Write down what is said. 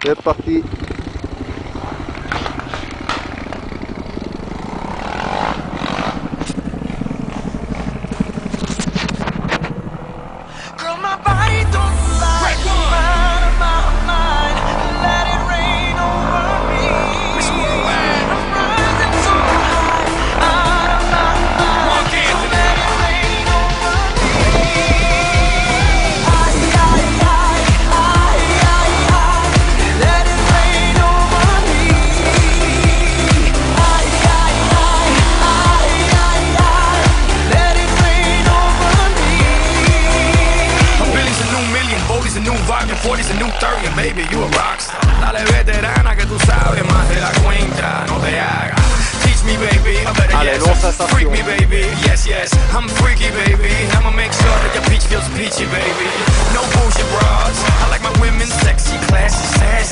C'est parti. A new vibe, 40's a new 30, and baby, you a rockstar. Dale veterana que tú sabes más de la cuenta, no te hagas. Teach me, baby, I better yes. Freak me, baby, yes, yes. I'm freaky, baby. I'ma make sure that your peach feels peachy, baby. No bullshit bras. I like my women sexy, classy, sassy.